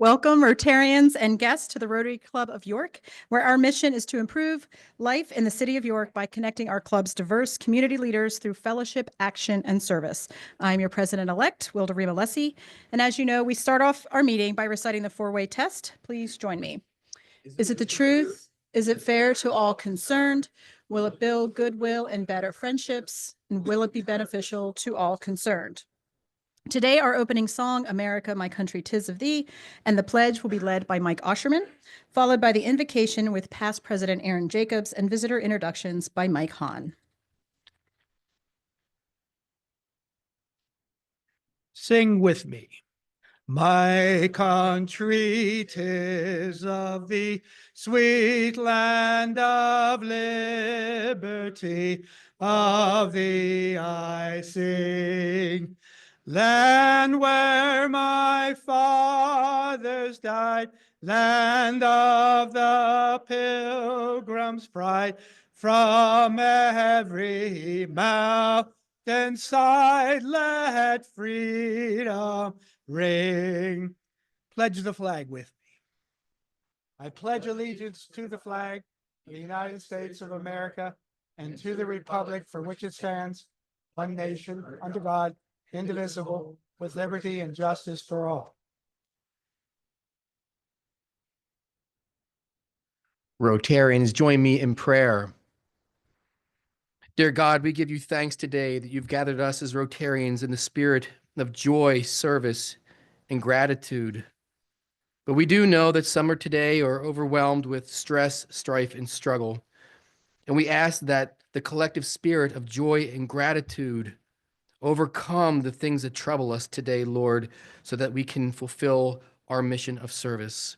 Welcome, Rotarians and guests, to the Rotary Club of York, where our mission is to improve life in the city of York by connecting our club's diverse community leaders through fellowship, action, and service. I'm your president-elect, Wilda Rima-Lessie, and as you know, we start off our meeting by reciting the four-way test. Please join me. Is it the truth? Is it fair to all concerned? Will it build goodwill and better friendships? And will it be beneficial to all concerned? Today, our opening song, America, My Country, 'Tis of Thee, and the pledge will be led by Mike Osherman, followed by the invocation with past President Aaron Jacobs and visitor introductions by Mike Hahn. Sing with me. My country, 'tis of thee, sweet land of liberty, of thee I sing. Land where my fathers died, land of the Pilgrim's pride, from every mountain side let freedom ring. Pledge the flag with me. I pledge allegiance to the flag of the United States of America and to the republic for which it stands, one nation, under God, indivisible, with liberty and justice for all. Rotarians, join me in prayer. Dear God, we give you thanks today that you've gathered us as Rotarians in the spirit of joy, service, and gratitude. But we do know that some are today are overwhelmed with stress, strife, and struggle. And we ask that the collective spirit of joy and gratitude overcome the things that trouble us today, Lord, so that we can fulfill our mission of service.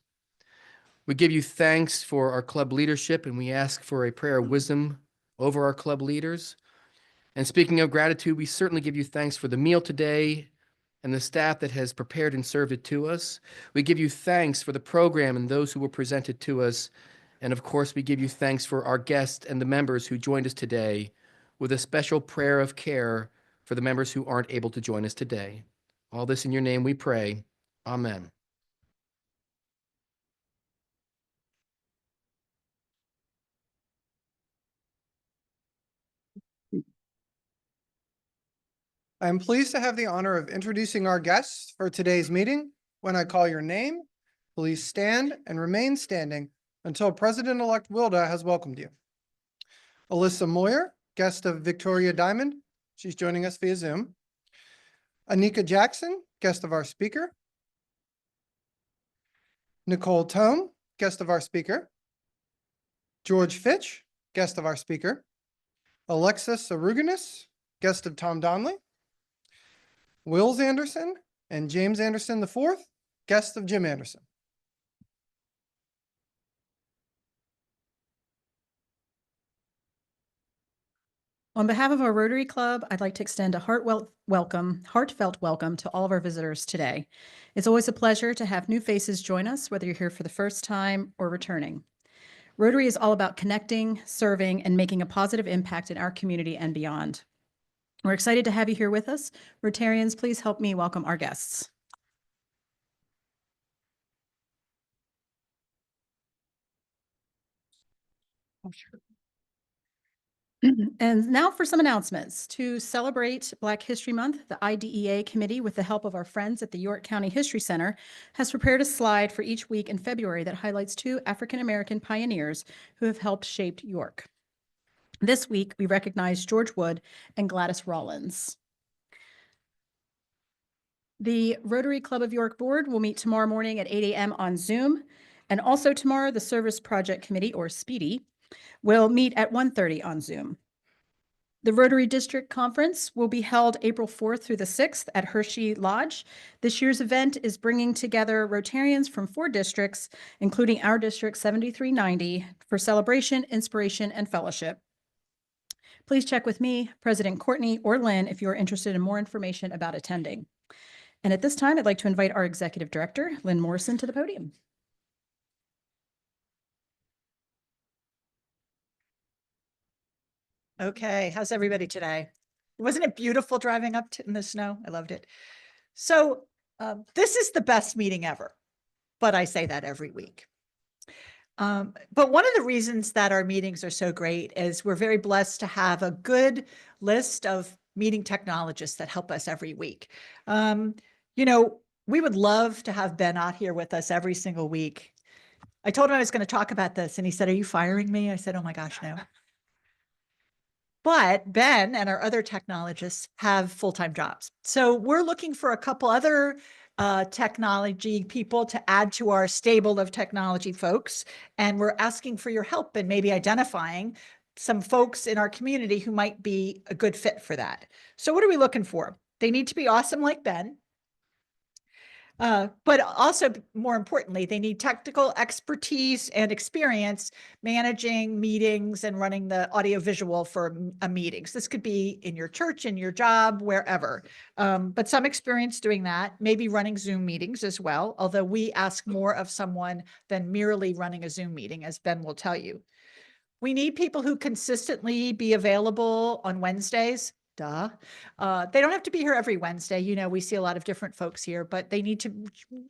We give you thanks for our club leadership, and we ask for a prayer of wisdom over our club leaders. And speaking of gratitude, we certainly give you thanks for the meal today and the staff that has prepared and served it to us. We give you thanks for the program and those who were presented to us. And of course, we give you thanks for our guests and the members who joined us today, with a special prayer of care for the members who aren't able to join us today. All this in your name we pray. Amen. I am pleased to have the honor of introducing our guests for today's meeting. When I call your name, please stand and remain standing until President-elect Wilda has welcomed you. Alyssa Moyer, guest of Victoria Diamond. She's joining us via Zoom. Anika Jackson, guest of our speaker. Nicole Tome, guest of our speaker. George Fitch, guest of our speaker. Alexis Aruganis, guest of Tom Donnelly. Wills Anderson and James Anderson IV, guest of Jim Anderson. On behalf of our Rotary Club, I'd like to extend a heartfelt welcome to all of our visitors today. It's always a pleasure to have new faces join us, whether you're here for the first time or returning. Rotary is all about connecting, serving, and making a positive impact in our community and beyond. We're excited to have you here with us. Rotarians, please help me welcome our guests. Oh, sure. And now for some announcements. To celebrate Black History Month, the IDEA committee, with the help of our friends at the York County History Center, has prepared a slide for each week in February that highlights 2 African-American pioneers who have helped shape York. This week, we recognize George Wood and Gladys Rollins. The Rotary Club of York Board will meet tomorrow morning at 8 a.m. on Zoom. And also tomorrow, the Service Project Committee, or SPEEDY, will meet at 1:30 on Zoom. The Rotary District Conference will be held April 4th through the 6th at Hershey Lodge. This year's event is bringing together Rotarians from 4 districts, including our district 7390, for celebration, inspiration, and fellowship. Please check with me, President Courtney, or Lynn if you're interested in more information about attending. And at this time, I'd like to invite our Executive Director, Lynn Morrison, to the podium. Okay, how's everybody today? Wasn't it beautiful driving up in the snow? I loved it. So this is the best meeting ever. but I say that every week. But one of the reasons that our meetings are so great is we're very blessed to have a good list of meeting technologists that help us every week. You know, we would love to have Ben out here with us every single week. I told him I was going to talk about this and he said, "Are you firing me?" I said, "Oh my gosh, no." But Ben and our other technologists have full-time jobs. So we're looking for a couple other technology people to add to our stable of technology folks. And we're asking for your help in maybe identifying some folks in our community who might be a good fit for that. So what are we looking for? They need to be awesome like Ben. But also, more importantly, they need technical expertise and experience managing meetings and running the audiovisual for meetings. This could be in your church, in your job, wherever. But some experience doing that, maybe running Zoom meetings as well, although we ask more of someone than merely running a Zoom meeting, as Ben will tell you. We need people who consistently be available on Wednesdays. Duh. They don't have to be here every Wednesday. You know, we see a lot of different folks here, but they need to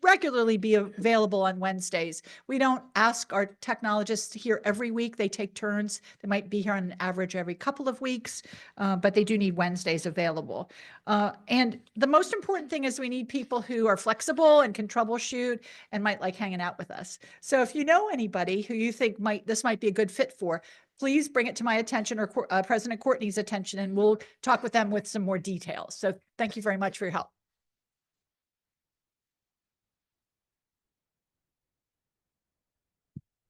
regularly be available on Wednesdays. We don't ask our technologists here every week. They take turns. They might be here on an average every couple of weeks, but they do need Wednesdays available. And the most important thing is we need people who are flexible and can troubleshoot and might like hanging out with us. So if you know anybody who you think this might be a good fit for, please bring it to my attention or President Courtney's attention, and we'll talk with them with some more details. So thank you very much for your help.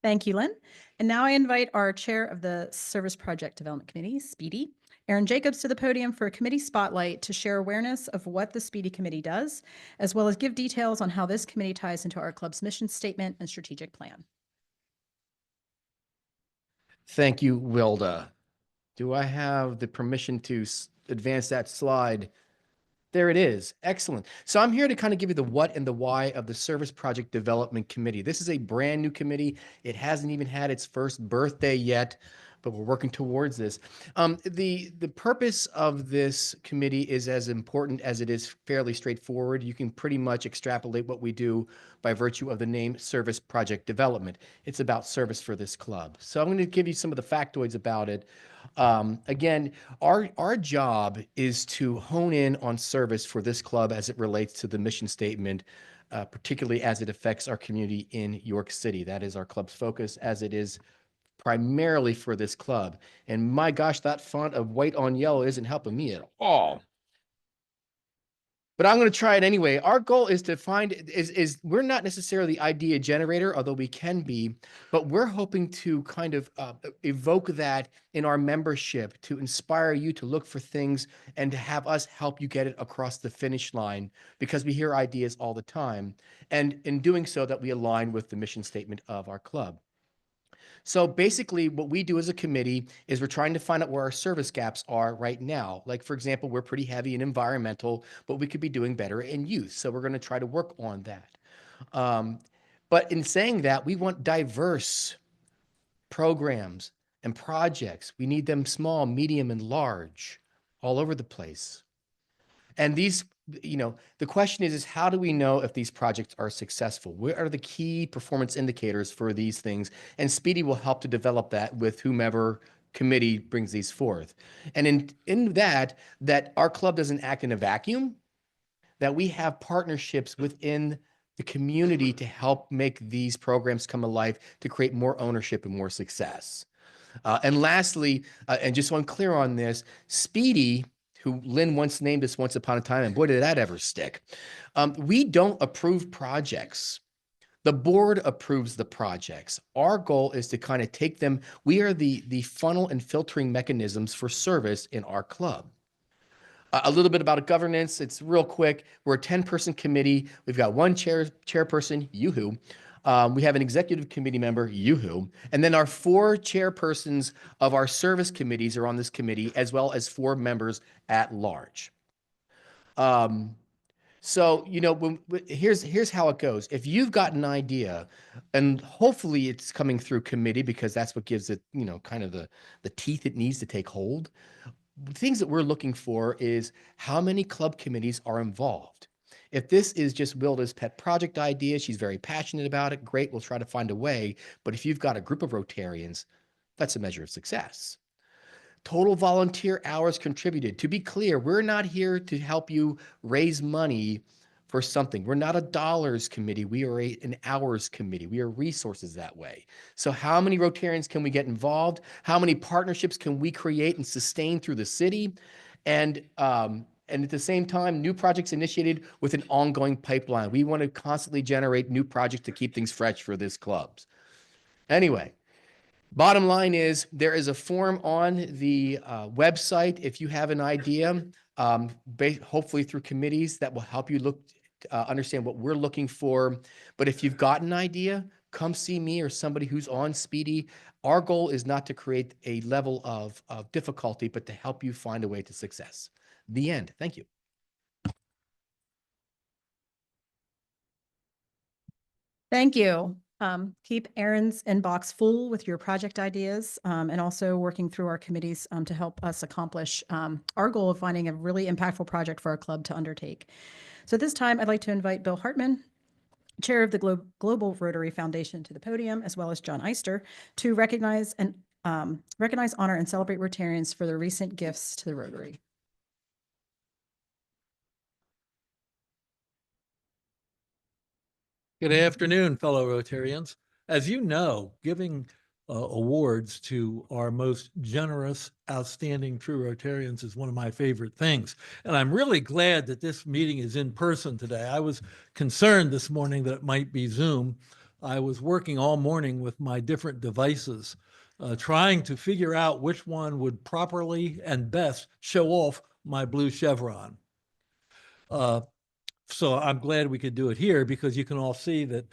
Thank you, Lynn. And now I invite our chair of the Service Project Development Committee, Speedy, Aaron Jacobs, to the podium for a committee spotlight to share awareness of what the Speedy Committee does, as well as give details on how this committee ties into our club's mission statement and strategic plan. Thank you, Wilda. Do I have the permission to advance that slide? There it is. Excellent. So I'm here to kind of give you the what and the why of the Service Project Development Committee. This is a brand new committee. It hasn't even had its first birthday yet, but we're working towards this. The purpose of this committee is as important as it is fairly straightforward. You can pretty much extrapolate what we do by virtue of the name Service Project Development. It's about service for this club. So I'm going to give you some of the factoids about it. Again, our job is to hone in on service for this club as it relates to the mission statement, particularly as it affects our community in York City. That is our club's focus, as it is primarily for this club. And my gosh, that font of white on yellow isn't helping me at all. But I'm going to try it anyway. Our goal is to we're not necessarily the idea generator, although we can be, but we're hoping to kind of evoke that in our membership to inspire you to look for things and to have us help you get it across the finish line, because we hear ideas all the time. And in doing so, that we align with the mission statement of our club. So basically what we do as a committee is we're trying to find out where our service gaps are right now. Like, for example, we're pretty heavy in environmental, but we could be doing better in youth. So we're going to try to work on that. But in saying that, we want diverse programs and projects. We need them small, medium, and large, all over the place. And these, the question is how do we know if these projects are successful? What are the key performance indicators for these things? And Speedy will help to develop that with whomever committee brings these forth. And in that our club doesn't act in a vacuum, that we have partnerships within the community to help make these programs come alive, to create more ownership and more success. And lastly, and just so I'm clear on this, Speedy, who Lynn once named us once upon a time, and boy, did that ever stick. We don't approve projects. The board approves the projects. Our goal is to kind of take them. We are the funnel and filtering mechanisms for service in our club. A little bit about governance. It's real quick. We're a 10-person committee. We've got one chairperson, yoo-hoo. We have an executive committee member, yoo-hoo. And then our 4 chairpersons of our service committees are on this committee, as well as 4 members at large. So, here's how it goes. If you've got an idea, and hopefully it's coming through committee, because that's what gives it, kind of the teeth it needs to take hold. Things that we're looking for is how many club committees are involved. If this is just Wilda's pet project idea, she's very passionate about it, great, we'll try to find a way. But if you've got a group of Rotarians, that's a measure of success. Total volunteer hours contributed. To be clear, we're not here to help you raise money for something. We're not a dollars committee. We are an hours committee. We are resources that way. So how many Rotarians can we get involved? How many partnerships can we create and sustain through the city? And at the same time, new projects initiated with an ongoing pipeline. We want to constantly generate new projects to keep things fresh for this clubs. Anyway, bottom line is there is a form on the website if you have an idea, hopefully through committees that will help you understand what we're looking for. But if you've got an idea, come see me or somebody who's on Speedy. Our goal is not to create a level of difficulty, but to help you find a way to success. The end. Thank you. Thank you. Keep Aaron's inbox full with your project ideas and also working through our committees to help us accomplish our goal of finding a really impactful project for our club to undertake. So at this time, I'd like to invite Bill Hartman, Chair of the Global Rotary Foundation, to the podium, as well as John Eister, to recognize, honor, and celebrate Rotarians for their recent gifts to the Rotary. Good afternoon, fellow Rotarians. As you know, giving awards to our most generous, outstanding true Rotarians is one of my favorite things. And I'm really glad that this meeting is in person today. I was concerned this morning that it might be Zoom. I was working all morning with my different devices, trying to figure out which one would properly and best show off my blue chevron. So I'm glad we could do it here because you can all see that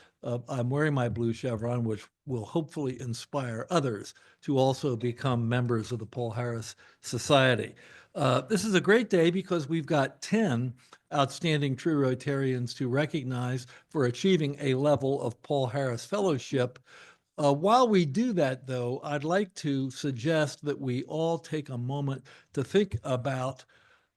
I'm wearing my blue chevron, which will hopefully inspire others to also become members of the Paul Harris Society. This is a great day because we've got 10 outstanding true Rotarians to recognize for achieving a level of Paul Harris Fellowship. While we do that, though, I'd like to suggest that we all take a moment to think about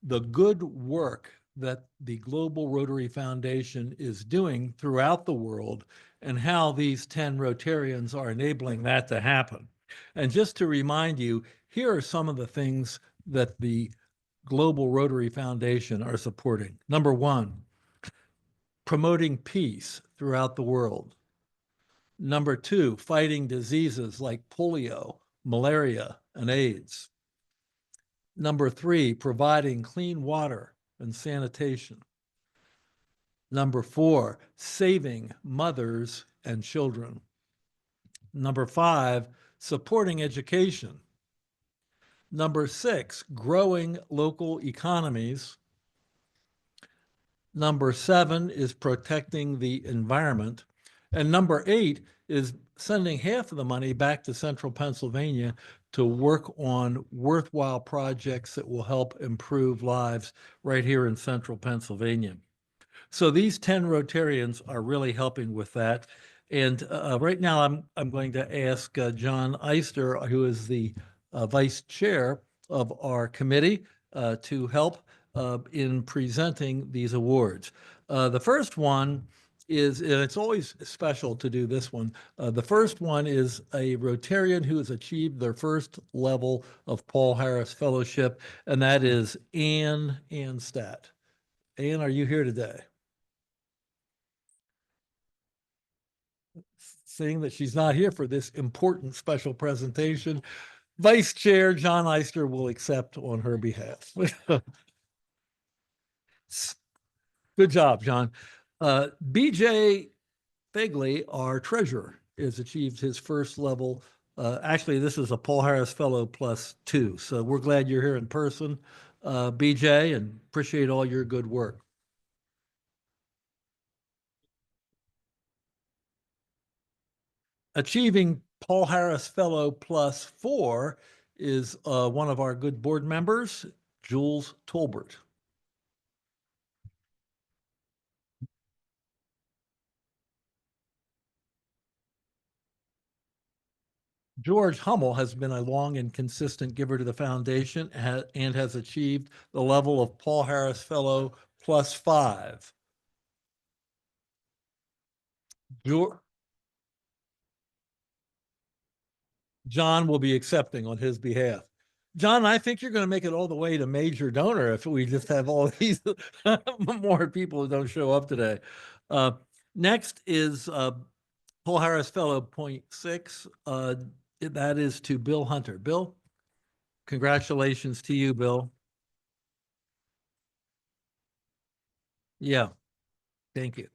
the good work that the Global Rotary Foundation is doing throughout the world and how these 10 Rotarians are enabling that to happen. And just to remind you, here are some of the things that the Global Rotary Foundation are supporting. Number one, promoting peace throughout the world. Number two, fighting diseases like polio, malaria, and AIDS. Number three, providing clean water and sanitation. Number four, saving mothers and children. Number five, supporting education. Number six, growing local economies. Number seven is protecting the environment. And number eight is sending half of the money back to Central Pennsylvania to work on worthwhile projects that will help improve lives right here in Central Pennsylvania. So these 10 Rotarians are really helping with that. And right now I'm going to ask John Eister, who is the vice chair of our committee, to help in presenting these awards. The first one is, and it's always special to do this one, the first one is a Rotarian who has achieved their first level of Paul Harris Fellowship, and that is Ann Anstadt. Ann, are you here today? Seeing that she's not here for this important special presentation, Vice Chair John Eister will accept on her behalf. Good job, John. BJ Begley, our treasurer, has achieved his first level. Actually, this is a Paul Harris Fellow +2. So we're glad you're here in person, BJ, and appreciate all your good work. Achieving Paul Harris Fellow +4 is one of our good board members, Jules Tolbert. George Hummel has been a long and consistent giver to the foundation and has achieved the level of Paul Harris Fellow +5. John will be accepting on his behalf. John, I think you're going to make it all the way to major donor if we just have all these more people who don't show up today. Next is Paul Harris Fellow .6. That is to Bill Hunter. Bill, congratulations to you, Bill. Yeah, thank you.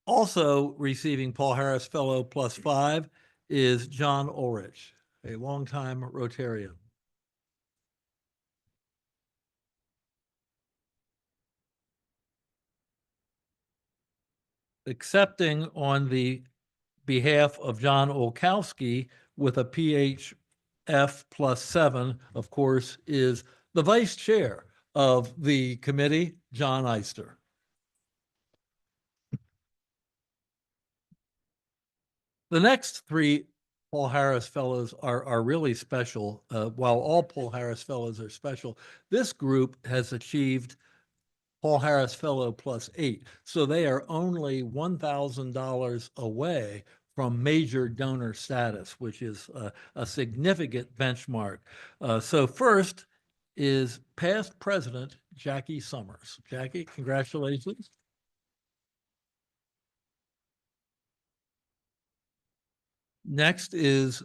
Also receiving Paul Harris Fellow +5 is John Ulrich, a longtime Rotarian. Accepting on the behalf of John Olkowski with a PHF +7, of course, is the vice chair of the committee, John Eister. The next three Paul Harris Fellows are really special. While all Paul Harris Fellows are special, this group has achieved Paul Harris Fellow +8. So they are only $1,000 away from major donor status, which is a significant benchmark. So first is past president Jackie Summers. Jackie, congratulations. Next is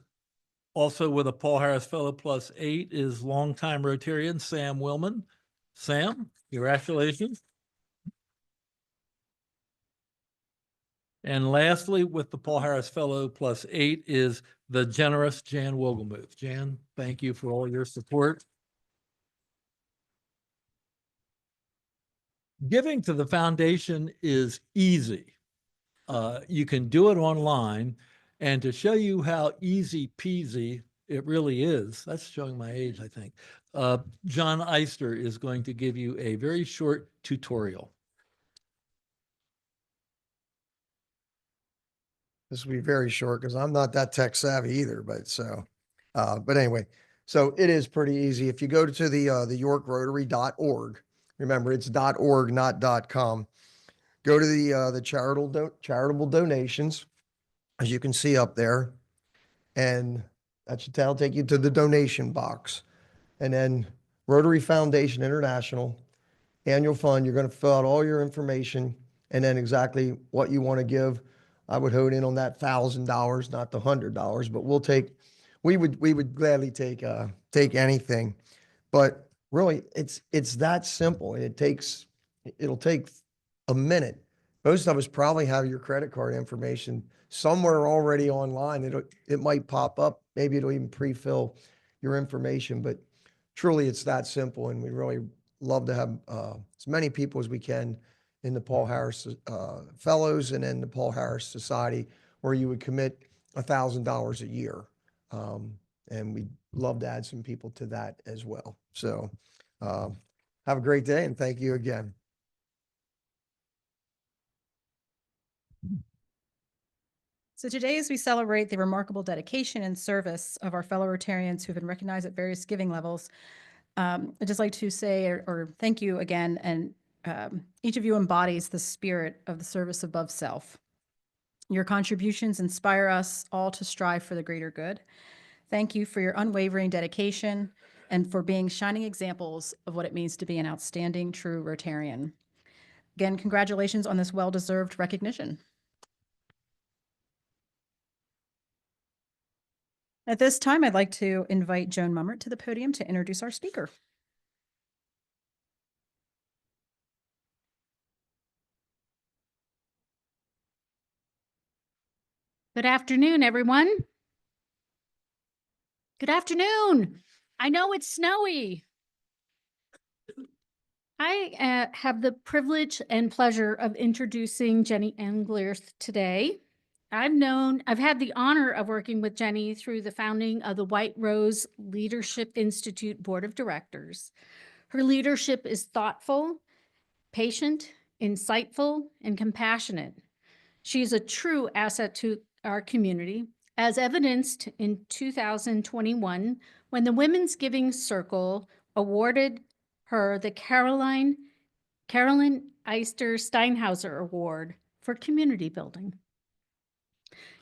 also with a Paul Harris Fellow +8 is longtime Rotarian Sam Willman. Sam, congratulations. And lastly, with the Paul Harris Fellow +8 is the generous Jan Wogelmuth. Jan, thank you for all your support. Giving to the foundation is easy. You can do it online. And to show you how easy peasy it really is, that's showing my age, I think. John Eister is going to give you a very short tutorial. This will be very short because I'm not that tech savvy either, but anyway, so it is pretty easy. If you go to the yorkrotary.org, remember it's .org, not .com. Go to the charitable donations, as you can see up there, and that'll take you to the donation box. And then Rotary Foundation International Annual Fund, you're going to fill out all your information and then exactly what you want to give. I would hone in on that $1,000, not the $100, but we would gladly take anything. But really, it's that simple. It'll take a minute. Most of us probably have your credit card information somewhere already online. It might pop up. Maybe it'll even pre-fill your information, but truly it's that simple. And we really love to have as many people as we can in the Paul Harris Fellows and in the Paul Harris Society, where you would commit $1,000 a year. And we'd love to add some people to that as well. So have a great day and thank you again. So today, as we celebrate the remarkable dedication and service of our fellow Rotarians who have been recognized at various giving levels, I'd just like to say or thank you again. And each of you embodies the spirit of the service above self. Your contributions inspire us all to strive for the greater good. Thank you for your unwavering dedication and for being shining examples of what it means to be an outstanding, true Rotarian. Again, congratulations on this well-deserved recognition. At this time, I'd like to invite Joan Mummert to the podium to introduce our speaker. Good afternoon, everyone. Good afternoon. I know it's snowy. I have the privilege and pleasure of introducing Jenny Englerth today. I've had the honor of working with Jenny through the founding of the White Rose Leadership Institute Board of Directors. Her leadership is thoughtful, patient, insightful, and compassionate. She is a true asset to our community, as evidenced in 2021, when the Women's Giving Circle awarded her the Carolyn Eister Steinhauser Award for community building.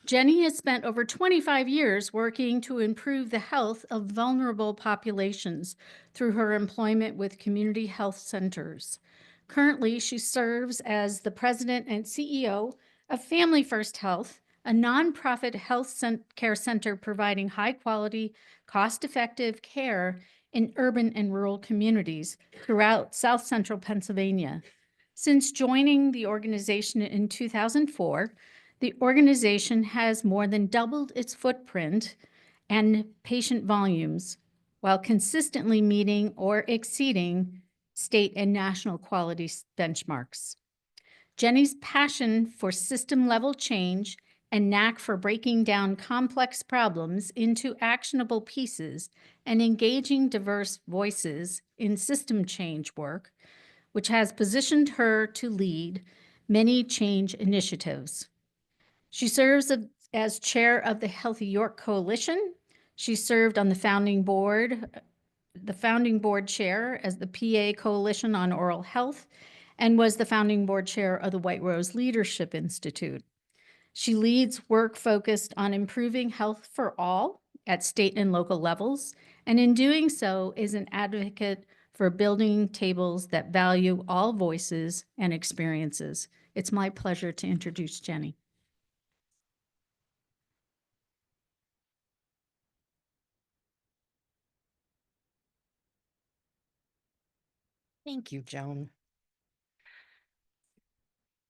Jenny has spent over 25 years working to improve the health of vulnerable populations through her employment with community health centers. Currently, she serves as the president and CEO of Family First Health, a nonprofit health care center providing high-quality, cost-effective care in urban and rural communities throughout South Central Pennsylvania. Since joining the organization in 2004, the organization has more than doubled its footprint and patient volumes while consistently meeting or exceeding state and national quality benchmarks. Jenny's passion for system-level change and knack for breaking down complex problems into actionable pieces and engaging diverse voices in system change work, which has positioned her to lead many change initiatives. She serves as chair of the Healthy York Coalition. She served on the founding board chair as the PA Coalition on Oral Health, and was the founding board chair of the White Rose Leadership Institute. She leads work focused on improving health for all at state and local levels, and in doing so is an advocate for building tables that value all voices and experiences. It's my pleasure to introduce Jenny. Thank you, Joan.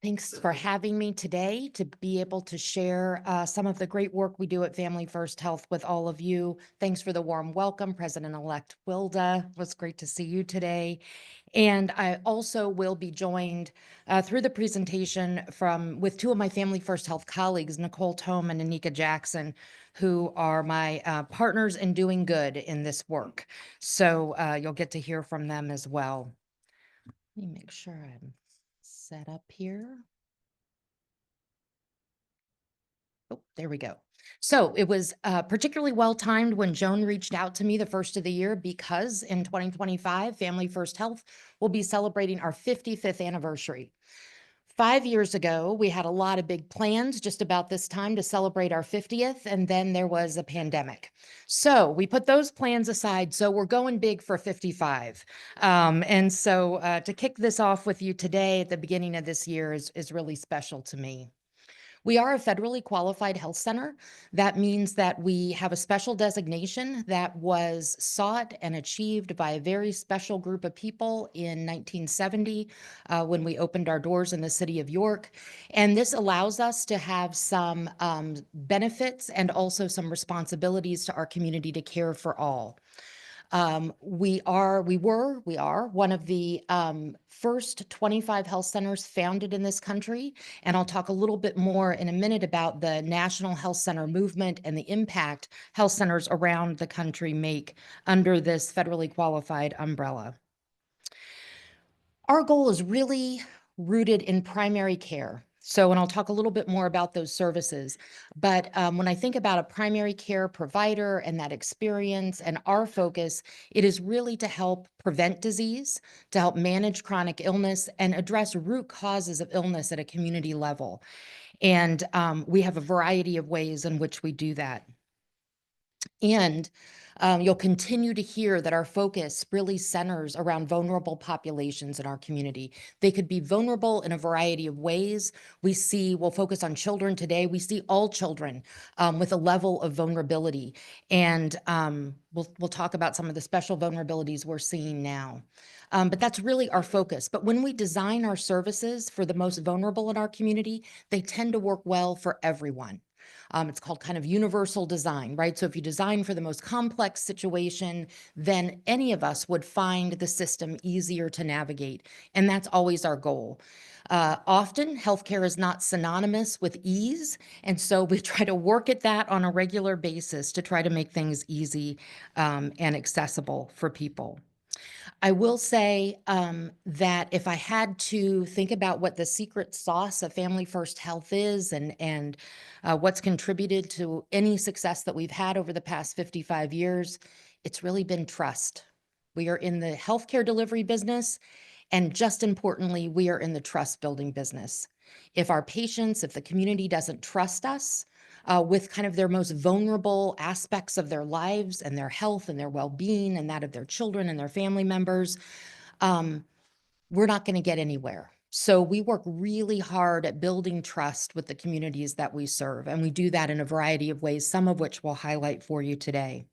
Thanks for having me today to be able to share some of the great work we do at Family First Health with all of you. Thanks for the warm welcome, President-elect Wilda. It was great to see you today. And I also will be joined through the presentation with two of my Family First Health colleagues, Nicole Tome and Anika Jackson, who are my partners in doing good in this work. So you'll get to hear from them as well. Let me make sure I'm set up here. Oh, there we go. So it was particularly well timed when Joan reached out to me the first of the year, because in 2025, Family First Health will be celebrating our 55th anniversary. 5 years ago, we had a lot of big plans just about this time to celebrate our 50th, and then there was a pandemic. So we put those plans aside, so we're going big for 55. And so to kick this off with you today at the beginning of this year is really special to me. We are a federally qualified health center. That means that we have a special designation that was sought and achieved by a very special group of people in 1970 when we opened our doors in the city of York. And this allows us to have some benefits and also some responsibilities to our community to care for all. We are one of the first 25 health centers founded in this country. And I'll talk a little bit more in a minute about the National Health Center movement and the impact health centers around the country make under this federally qualified umbrella. Our goal is really rooted in primary care. And I'll talk a little bit more about those services. But when I think about a primary care provider and that experience and our focus, it is really to help prevent disease, to help manage chronic illness, and address root causes of illness at a community level. And we have a variety of ways in which we do that. And you'll continue to hear that our focus really centers around vulnerable populations in our community. They could be vulnerable in a variety of ways. We'll focus on children today. We see all children with a level of vulnerability. And we'll talk about some of the special vulnerabilities we're seeing now. But that's really our focus. But when we design our services for the most vulnerable in our community, they tend to work well for everyone. It's called kind of universal design, right? So if you design for the most complex situation, then any of us would find the system easier to navigate. And that's always our goal. Often, healthcare is not synonymous with ease. And so we try to work at that on a regular basis to try to make things easy and accessible for people. I will say that if I had to think about what the secret sauce of Family First Health is and what's contributed to any success that we've had over the past 55 years, it's really been trust. We are in the healthcare delivery business, and just importantly, we are in the trust building business. If our patients, if the community doesn't trust us, with kind of their most vulnerable aspects of their lives and their health and their well-being and that of their children and their family members, we're not going to get anywhere. So we work really hard at building trust with the communities that we serve, and we do that in a variety of ways, some of which we'll highlight for you today.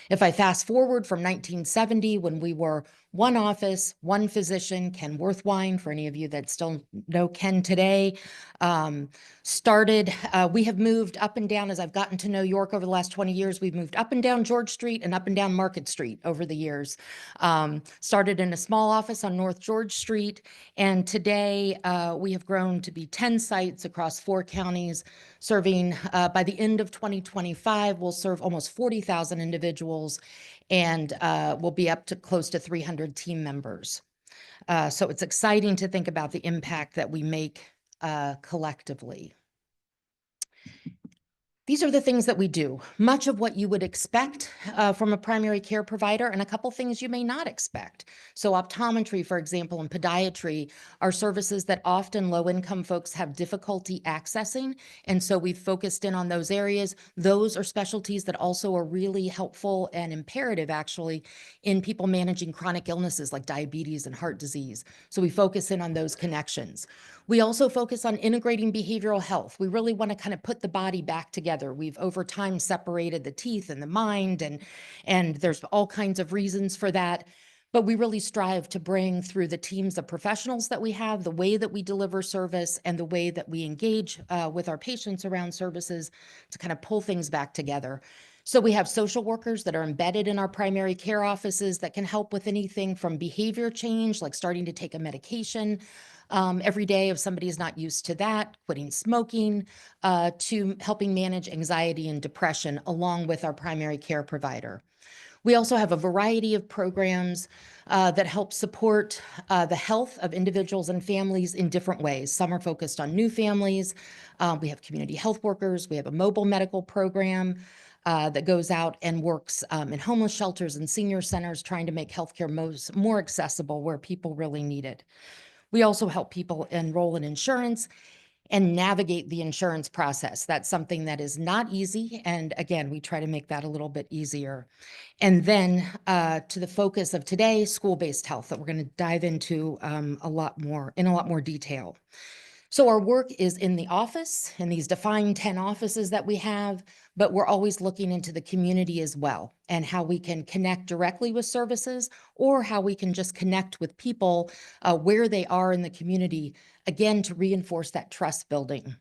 If I fast forward from 1970, when we were one office, one physician, Ken Worthwine, for any of you that still know Ken today, we have moved up and down as I've gotten to know York over the last 20 years. We've moved up and down George Street and up and down Market Street over the years. Started in a small office on North George Street, and today we have grown to be 10 sites across 4 counties, serving by the end of 2025, we'll serve almost 40,000 individuals, and we'll be up to close to 300 team members. So it's exciting to think about the impact that we make collectively. These are the things that we do, much of what you would expect from a primary care provider, and a couple things you may not expect. So optometry, for example, and podiatry are services that often low-income folks have difficulty accessing, and so we've focused in on those areas. Those are specialties that also are really helpful and imperative, actually, in people managing chronic illnesses like diabetes and heart disease. So we focus in on those connections. We also focus on integrating behavioral health. We really want to kind of put the body back together. We've over time separated the teeth and the mind, and there's all kinds of reasons for that. But we really strive to bring through the teams of professionals that we have, the way that we deliver service, and the way that we engage with our patients around services to kind of pull things back together. So we have social workers that are embedded in our primary care offices that can help with anything from behavior change, like starting to take a medication every day if somebody is not used to that, quitting smoking, to helping manage anxiety and depression along with our primary care provider. We also have a variety of programs that help support the health of individuals and families in different ways. Some are focused on new families. We have community health workers. We have a mobile medical program that goes out and works in homeless shelters and senior centers, trying to make healthcare more accessible where people really need it. We also help people enroll in insurance and navigate the insurance process. That's something that is not easy. And again, we try to make that a little bit easier. And then to the focus of today, school-based health, that we're going to dive into in a lot more detail. So our work is in the office, in these defined 10 offices that we have, but we're always looking into the community as well, and how we can connect directly with services, or how we can just connect with people where they are in the community, again, to reinforce that trust building.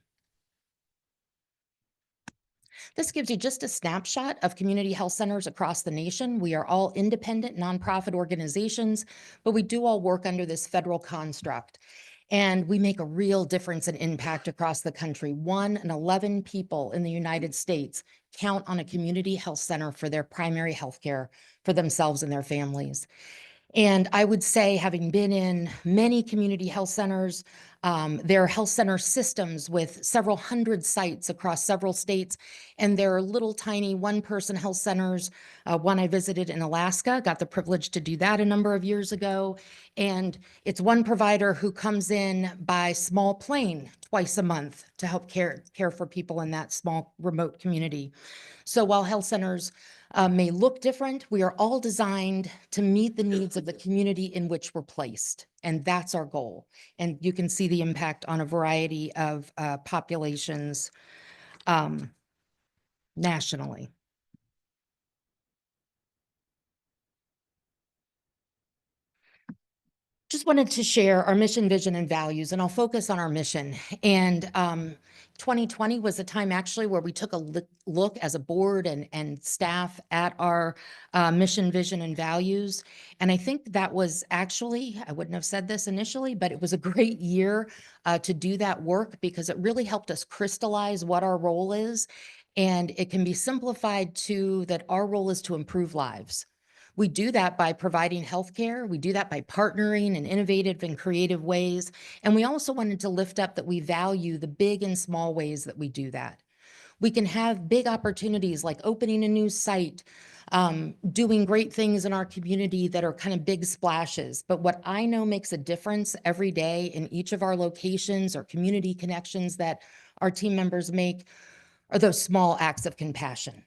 This gives you just a snapshot of community health centers across the nation. We are all independent nonprofit organizations, but we do all work under this federal construct. And we make a real difference and impact across the country. 1 in 11 people in the United States count on a community health center for their primary health care for themselves and their families. And I would say, having been in many community health centers, there are health center systems with several hundred sites across several states, and there are little tiny one-person health centers. One I visited in Alaska, got the privilege to do that a number of years ago, and it's one provider who comes in by small plane twice a month to help care for people in that small remote community. So while health centers may look different, we are all designed to meet the needs of the community in which we're placed. And that's our goal. And you can see the impact on a variety of populations nationally. Just wanted to share our mission, vision, and values, and I'll focus on our mission. And 2020 was a time actually where we took a look as a board and staff at our mission, vision, and values. And I think that was actually, I wouldn't have said this initially, but it was a great year to do that work, because it really helped us crystallize what our role is. And it can be simplified to that our role is to improve lives. We do that by providing healthcare. We do that by partnering in innovative and creative ways. And we also wanted to lift up that we value the big and small ways that we do that. We can have big opportunities like opening a new site, doing great things in our community that are kind of big splashes. But what I know makes a difference every day in each of our locations or community connections that our team members make are those small acts of compassion.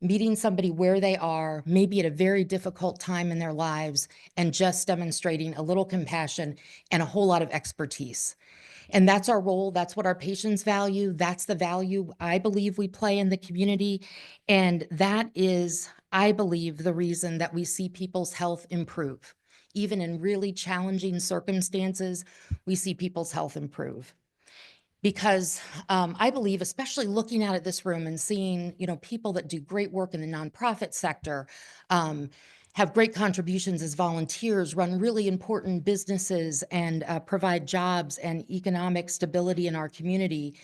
Meeting somebody where they are, maybe at a very difficult time in their lives, and just demonstrating a little compassion and a whole lot of expertise. And that's our role. That's what our patients value. That's the value I believe we play in the community. And that is, I believe, the reason that we see people's health improve. Even in really challenging circumstances, we see people's health improve. Because I believe, especially looking out at this room and seeing, people that do great work in the nonprofit sector, have great contributions as volunteers, run really important businesses, and provide jobs and economic stability in our community.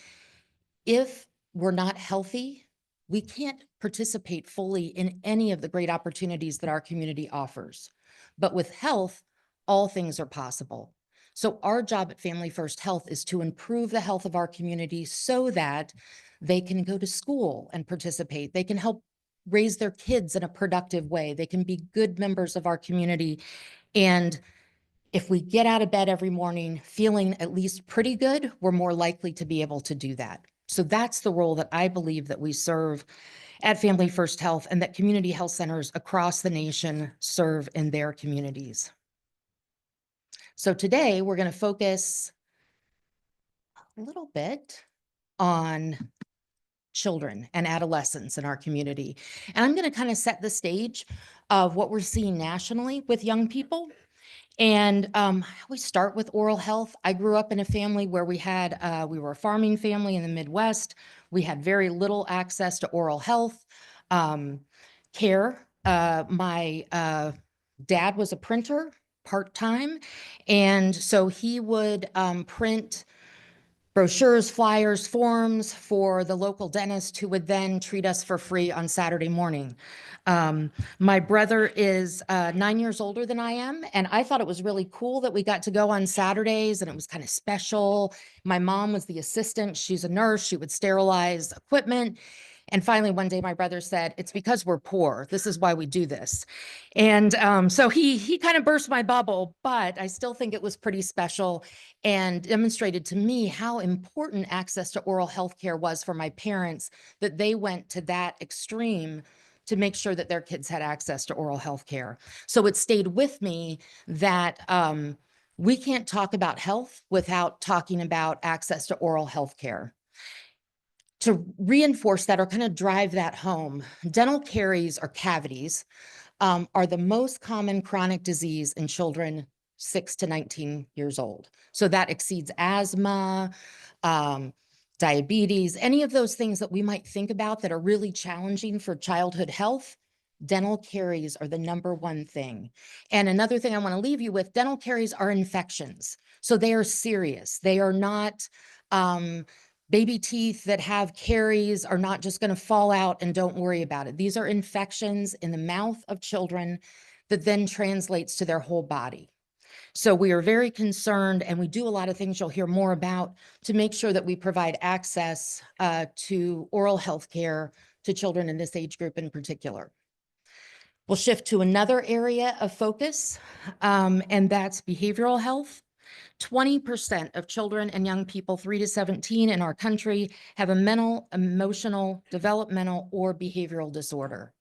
If we're not healthy, we can't participate fully in any of the great opportunities that our community offers. But with health, all things are possible. So our job at Family First Health is to improve the health of our community so that they can go to school and participate. They can help raise their kids in a productive way. They can be good members of our community. And if we get out of bed every morning feeling at least pretty good, we're more likely to be able to do that. So that's the role that I believe that we serve at Family First Health, and that community health centers across the nation serve in their communities. So today we're going to focus a little bit on children and adolescents in our community. And I'm going to kind of set the stage of what we're seeing nationally with young people. And we start with oral health. I grew up in a family where we were a farming family in the Midwest. We had very little access to oral health care. My dad was a printer part-time, and so he would print brochures, flyers, forms for the local dentist, who would then treat us for free on Saturday morning. My brother is 9 years older than I am, and I thought it was really cool that we got to go on Saturdays, and it was kind of special. My mom was the assistant. She's a nurse. She would sterilize equipment. And finally, one day, my brother said, "It's because we're poor. This is why we do this." And so he kind of burst my bubble, but I still think it was pretty special and demonstrated to me how important access to oral health care was for my parents, that they went to that extreme to make sure that their kids had access to oral health care. So it stayed with me that we can't talk about health without talking about access to oral health care. To reinforce that or kind of drive that home, dental caries or cavities are the most common chronic disease in children 6 to 19 years old. So that exceeds asthma, diabetes, any of those things that we might think about that are really challenging for childhood health. Dental caries are the #1 thing. And another thing I want to leave you with, dental caries are infections. So they are serious. They are not baby teeth that have caries are not just going to fall out and don't worry about it. These are infections in the mouth of children that then translates to their whole body. So we are very concerned, and we do a lot of things you'll hear more about to make sure that we provide access to oral health care to children in this age group in particular. We'll shift to another area of focus, and that's behavioral health. 20% of children and young people 3 to 17 in our country have a mental, emotional, developmental, or behavioral disorder.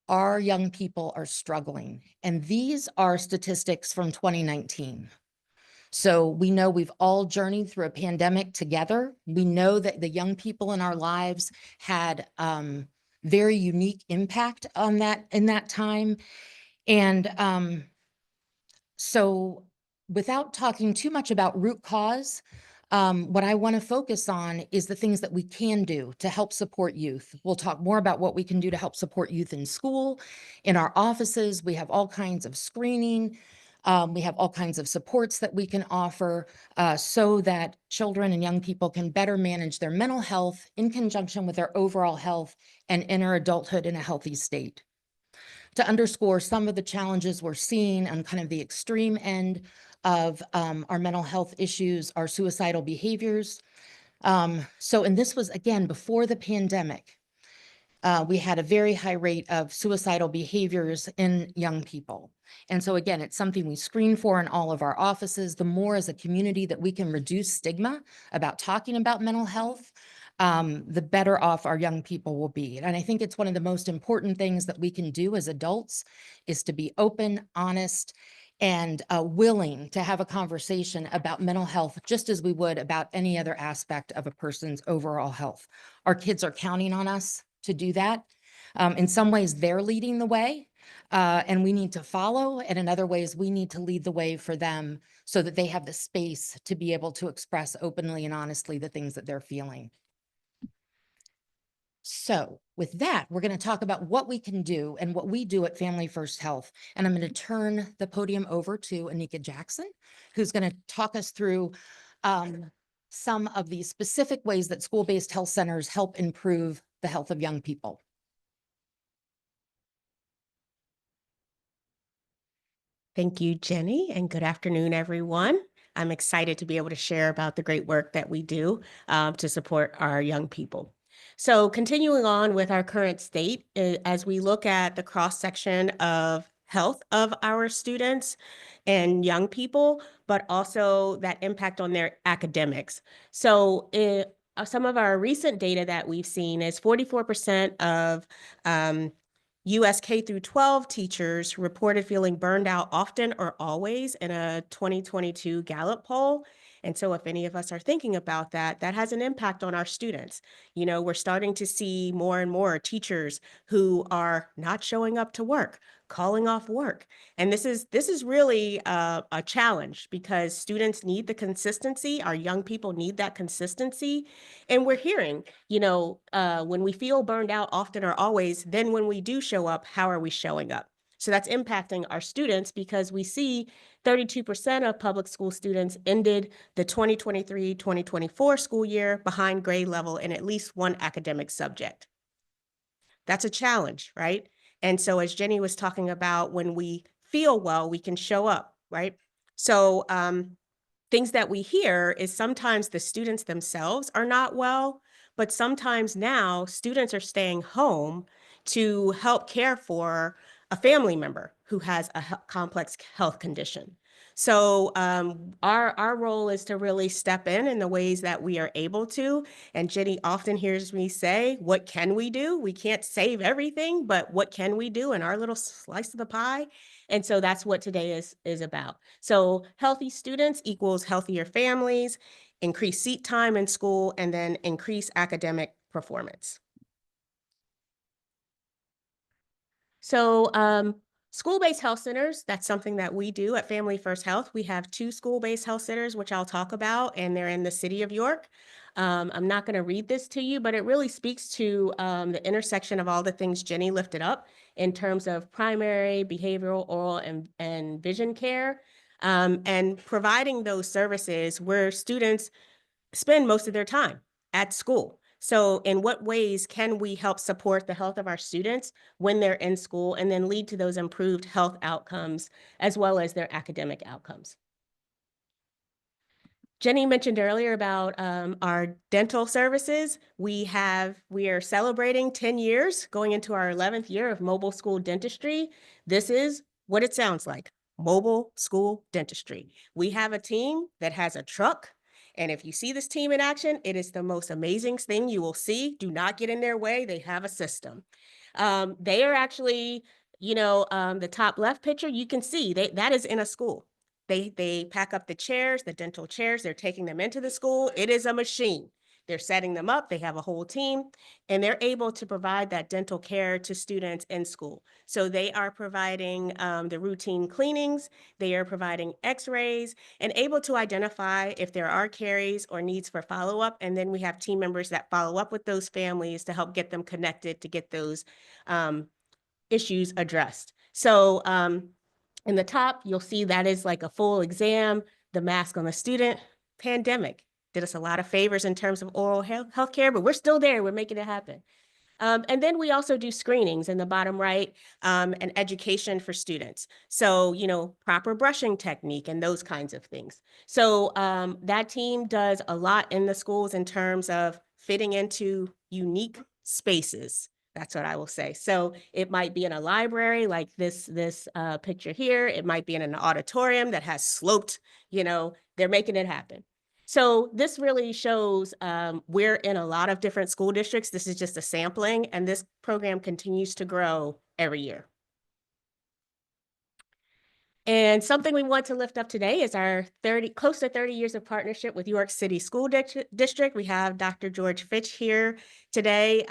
Our young people are struggling, and these are statistics from 2019. So we know we've all journeyed through a pandemic together. We know that the young people in our lives had very unique impact on that in that time. And so without talking too much about root cause, what I want to focus on is the things that we can do to help support youth. We'll talk more about what we can do to help support youth in school, in our offices. We have all kinds of screening. We have all kinds of supports that we can offer so that children and young people can better manage their mental health in conjunction with their overall health and enter adulthood in a healthy state. To underscore some of the challenges we're seeing on kind of the extreme end of our mental health issues, are suicidal behaviors. And this was, again, before the pandemic. we had a very high rate of suicidal behaviors in young people. And so again, it's something we screen for in all of our offices. The more as a community that we can reduce stigma about talking about mental health, the better off our young people will be. And I think it's one of the most important things that we can do as adults is to be open, honest, and willing to have a conversation about mental health, just as we would about any other aspect of a person's overall health. Our kids are counting on us to do that. In some ways, they're leading the way, and we need to follow. And in other ways, we need to lead the way for them so that they have the space to be able to express openly and honestly the things that they're feeling. So with that, we're going to talk about what we can do and what we do at Family First Health. And I'm going to turn the podium over to Anika Jackson, who's going to talk us through some of the specific ways that school-based health centers help improve the health of young people. Thank you, Jenny, and good afternoon, everyone. I'm excited to be able to share about the great work that we do to support our young people. So continuing on with our current state, as we look at the cross-section of health of our students and young people, but also that impact on their academics. So some of our recent data that we've seen is 44% of U.S. K through 12 teachers reported feeling burned out often or always in a 2022 Gallup poll. And so if any of us are thinking about that, that has an impact on our students. You know, we're starting to see more and more teachers who are not showing up to work, calling off work. And this is really a challenge because students need the consistency. Our young people need that consistency. And we're hearing, you know, when we feel burned out often or always, then when we do show up, how are we showing up? So that's impacting our students because we see 32% of public school students ended the 2023-2024 school year behind grade level in at least one academic subject. That's a challenge, right? And so as Jenny was talking about, when we feel well, we can show up, right? So things that we hear is sometimes the students themselves are not well, but sometimes now students are staying home to help care for a family member who has a complex health condition. So our role is to really step in the ways that we are able to. And Jenny often hears me say, what can we do? We can't save everything, but what can we do in our little slice of the pie? And so that's what today is about. So healthy students equals healthier families, increase seat time in school, and then increase academic performance. So school-based health centers, that's something that we do at Family First Health. We have 2 school-based health centers, which I'll talk about, and they're in the city of York. I'm not going to read this to you, but it really speaks to the intersection of all the things Jenny lifted up in terms of primary, behavioral, oral, and vision care, and providing those services where students spend most of their time at school. So in what ways can we help support the health of our students when they're in school and then lead to those improved health outcomes as well as their academic outcomes? Jenny mentioned earlier about our dental services. We are celebrating 10 years, going into our 11th year of mobile school dentistry. This is what it sounds like, mobile school dentistry. We have a team that has a truck. And if you see this team in action, it is the most amazing thing you will see. Do not get in their way. They have a system. They are actually, you know, the top left picture, you can see that is in a school. They pack up the chairs, the dental chairs, they're taking them into the school. It is a machine. They're setting them up. They have a whole team, and they're able to provide that dental care to students in school. So they are providing the routine cleanings, they are providing x-rays, and able to identify if there are caries or needs for follow-up. And then we have team members that follow up with those families to help get them connected to get those issues addressed. So in the top, you'll see that is like a full exam, the mask on the student. Pandemic did us a lot of favors in terms of oral health care, but we're still there. We're making it happen. And then we also do screenings in the bottom right and education for students. So, you know, proper brushing technique and those kinds of things. So that team does a lot in the schools in terms of fitting into unique spaces. That's what I will say. So it might be in a library like this picture here. It might be in an auditorium that has sloped, they're making it happen. So this really shows we're in a lot of different school districts. This is just a sampling, and this program continues to grow every year. And something we want to lift up today is our close to 30 years of partnership with York City School District. We have Dr. George Fitch here today,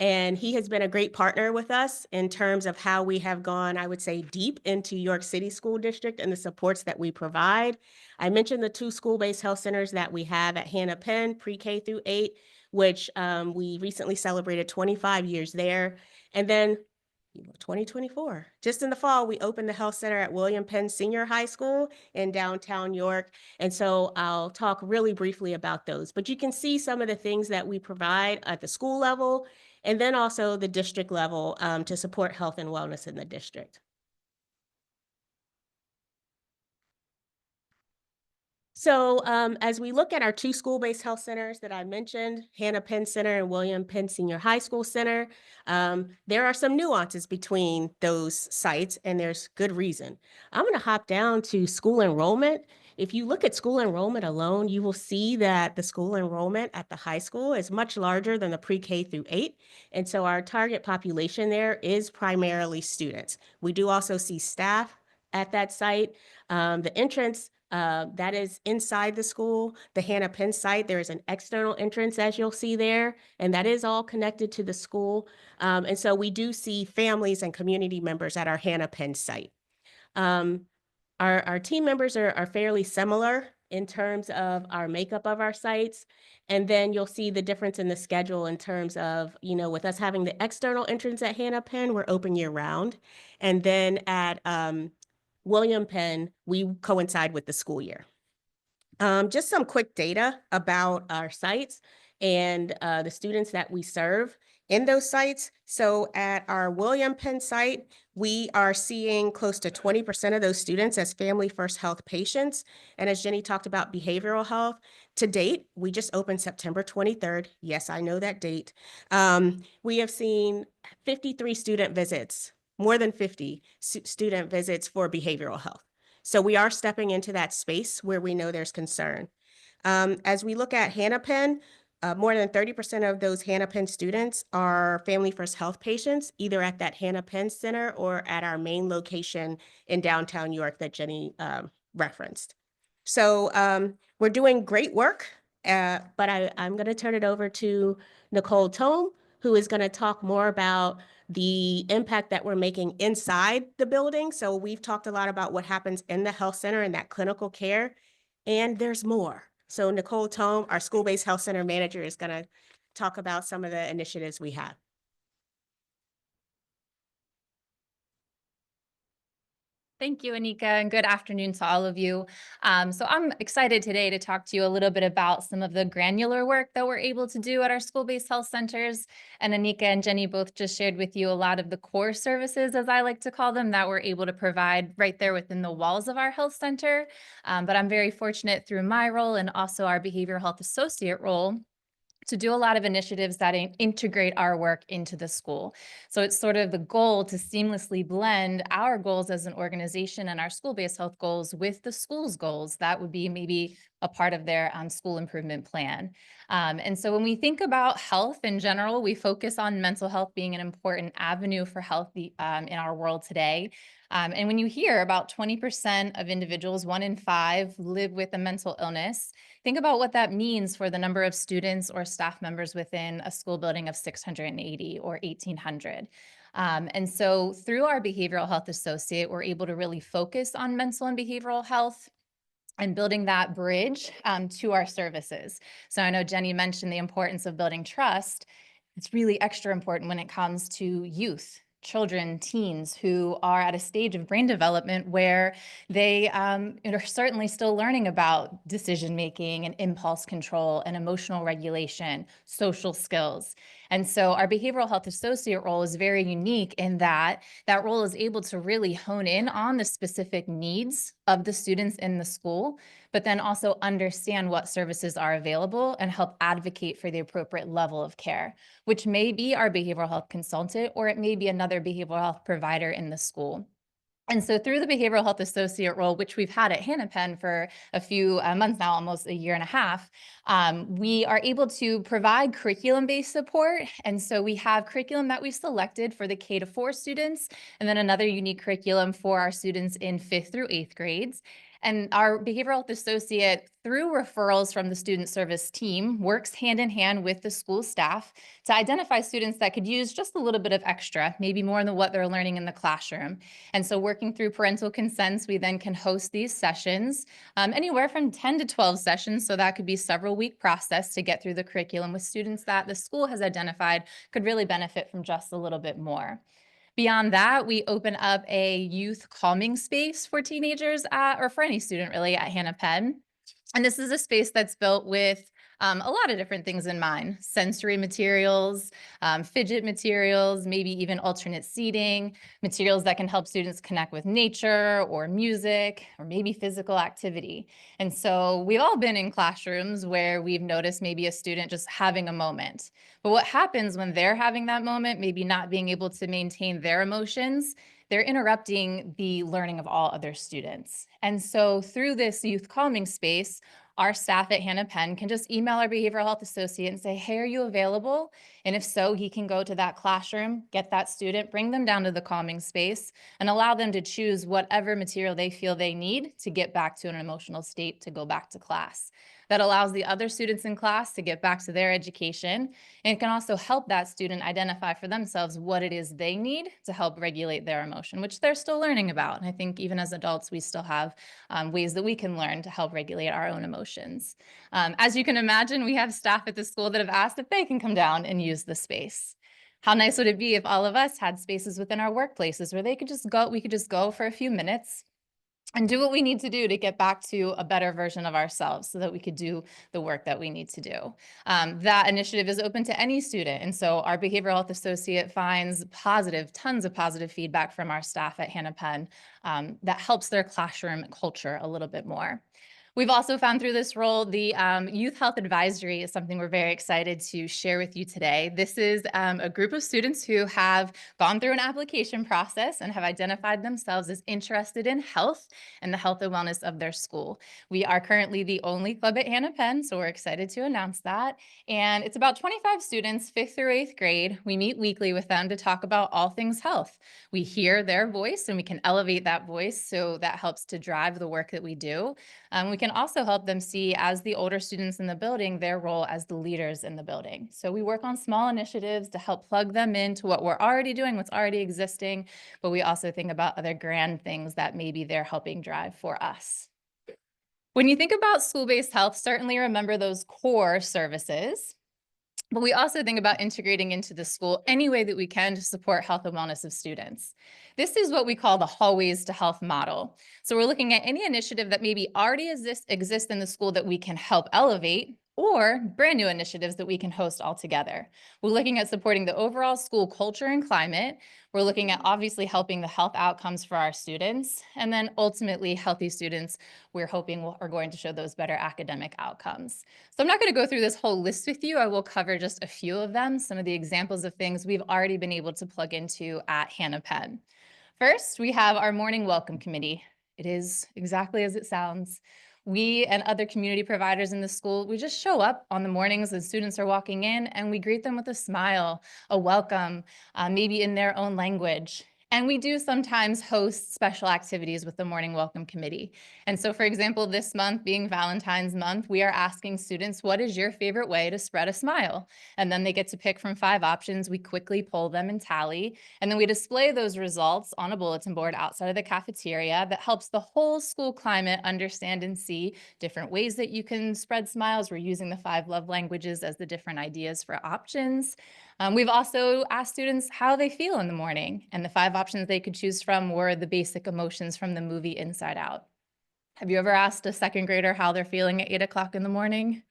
and he has been a great partner with us in terms of how we have gone, I would say, deep into York City School District and the supports that we provide. I mentioned the 2 school-based health centers that we have at Hannah Penn, pre-K through 8, which we recently celebrated 25 years there. And then 2024. Just in the fall, we opened the health center at William Penn Senior High School in downtown York. And so I'll talk really briefly about those. But you can see some of the things that we provide at the school level and then also the district level to support health and wellness in the district. So as we look at our 2 school-based health centers that I mentioned, Hannah Penn Center and William Penn Senior High School Center, there are some nuances between those sites, and there's good reason. I'm going to hop down to school enrollment. If you look at school enrollment alone, you will see that the school enrollment at the high school is much larger than the pre-K through 8. And so our target population there is primarily students. We do also see staff at that site. The entrance that is inside the school. The Hannah Penn site, there is an external entrance, as you'll see there, and that is all connected to the school. And so we do see families and community members at our Hannah Penn site. Our team members are fairly similar in terms of our makeup of our sites. And then you'll see the difference in the schedule in terms of, with us having the external entrance at Hannah Penn, we're open year round. And then at William Penn, we coincide with the school year. Just some quick data about our sites and the students that we serve in those sites. So at our William Penn site, we are seeing close to 20% of those students as Family First Health patients. And as Jenny talked about behavioral health, to date, we just opened September 23rd. Yes, I know that date. We have seen 53 student visits, more than 50 student visits for behavioral health. So we are stepping into that space where we know there's concern. As we look at Hannah Penn, more than 30% of those Hannah Penn students are Family First Health patients, either at that Hannah Penn Center or at our main location in downtown York that Jenny referenced. So we're doing great work, but I'm going to turn it over to Nicole Tome, who is going to talk more about the impact that we're making inside the building. So we've talked a lot about what happens in the health center and that clinical care, and there's more. So Nicole Tome, our school-based health center manager, is going to talk about some of the initiatives we have. Thank you, Anika, and good afternoon to all of you. So I'm excited today to talk to you a little bit about some of the granular work that we're able to do at our school-based health centers. And Anika and Jenny both just shared with you a lot of the core services, as I like to call them, that we're able to provide right there within the walls of our health center. But I'm very fortunate through my role and also our behavioral health associate role to do a lot of initiatives that integrate our work into the school. So it's sort of the goal to seamlessly blend our goals as an organization and our school-based health goals with the school's goals. That would be maybe a part of their school improvement plan. And so when we think about health in general, we focus on mental health being an important avenue for health in our world today. And when you hear about 20% of individuals, 1 in 5, live with a mental illness, think about what that means for the number of students or staff members within a school building of 680 or 1,800. And so through our behavioral health associate, we're able to really focus on mental and behavioral health and building that bridge to our services. So I know Jenny mentioned the importance of building trust. It's really extra important when it comes to youth, children, teens who are at a stage of brain development where they are certainly still learning about decision making and impulse control and emotional regulation, social skills. And so our behavioral health associate role is very unique in that that role is able to really hone in on the specific needs of the students in the school, but then also understand what services are available and help advocate for the appropriate level of care, which may be our behavioral health consultant, or it may be another behavioral health provider in the school. And so through the behavioral health associate role, which we've had at Hannah for a few months now, almost a year and a half, we are able to provide curriculum-based support. And so we have curriculum that we selected for the K-4 students, and then another unique curriculum for our students in 5th through 8th grades. And our behavioral health associate, through referrals from the student service team, works hand in hand with the school staff to identify students that could use just a little bit of extra, maybe more than what they're learning in the classroom. And so working through parental consents, we then can host these sessions, anywhere from 10 to 12 sessions. So that could be several week process to get through the curriculum with students that the school has identified could really benefit from just a little bit more. Beyond that, we open up a youth calming space for teenagers or for any student really at Hannah Penn. And this is a space that's built with a lot of different things in mind: sensory materials, fidget materials, maybe even alternate seating, materials that can help students connect with nature or music or maybe physical activity. And so we've all been in classrooms where we've noticed maybe a student just having a moment. But what happens when they're having that moment, maybe not being able to maintain their emotions, they're interrupting the learning of all other students. And so through this youth calming space, our staff at Hannah Penn can just email our behavioral health associate and say, hey, are you available? And if so, he can go to that classroom, get that student, bring them down to the calming space, and allow them to choose whatever material they feel they need to get back to an emotional state to go back to class. That allows the other students in class to get back to their education. And it can also help that student identify for themselves what it is they need to help regulate their emotion, which they're still learning about. And I think even as adults, we still have ways that we can learn to help regulate our own emotions. As you can imagine, we have staff at the school that have asked if they can come down and use the space. How nice would it be if all of us had spaces within our workplaces where we could just go for a few minutes and do what we need to do to get back to a better version of ourselves so that we could do the work that we need to do. That initiative is open to any student. And so our behavioral health associate finds tons of positive feedback from our staff at Hannah Penn that helps their classroom culture a little bit more. We've also found through this role, the Youth Health Advisory is something we're very excited to share with you today. This is a group of students who have gone through an application process and have identified themselves as interested in health and the health and wellness of their school. We are currently the only club at Hannah Penn, so we're excited to announce that. And it's about 25 students, 5th through 8th grade. We meet weekly with them to talk about all things health. We hear their voice and we can elevate that voice, so that helps to drive the work that we do. We can also help them see, as the older students in the building, their role as the leaders in the building. So we work on small initiatives to help plug them into what we're already doing, what's already existing, but we also think about other grand things that maybe they're helping drive for us. When you think about school-based health, certainly remember those core services. But we also think about integrating into the school any way that we can to support health and wellness of students. This is what we call the Hallways to Health model. So we're looking at any initiative that maybe already exists in the school that we can help elevate, or brand new initiatives that we can host all together. We're looking at supporting the overall school culture and climate. We're looking at obviously helping the health outcomes for our students, and then ultimately healthy students, we're hoping are going to show those better academic outcomes. So I'm not going to go through this whole list with you. I will cover just a few of them, some of the examples of things we've already been able to plug into at Hannah Penn. First, we have our morning welcome committee. It is exactly as it sounds. We and other community providers in the school, we just show up on the mornings as students are walking in, and we greet them with a smile, a welcome, maybe in their own language. And we do sometimes host special activities with the Morning Welcome Committee. And so, for example, this month being Valentine's month, we are asking students, what is your favorite way to spread a smile? And then they get to pick from 5 options. We quickly pull them and tally. And then we display those results on a bulletin board outside of the cafeteria that helps the whole school climate understand and see different ways that you can spread smiles. We're using the 5 love languages as the different ideas for options. We've also asked students how they feel in the morning, and the 5 options they could choose from were the basic emotions from the movie Inside Out. Have you ever asked a 2nd grader how they're feeling at 8 o'clock in the morning?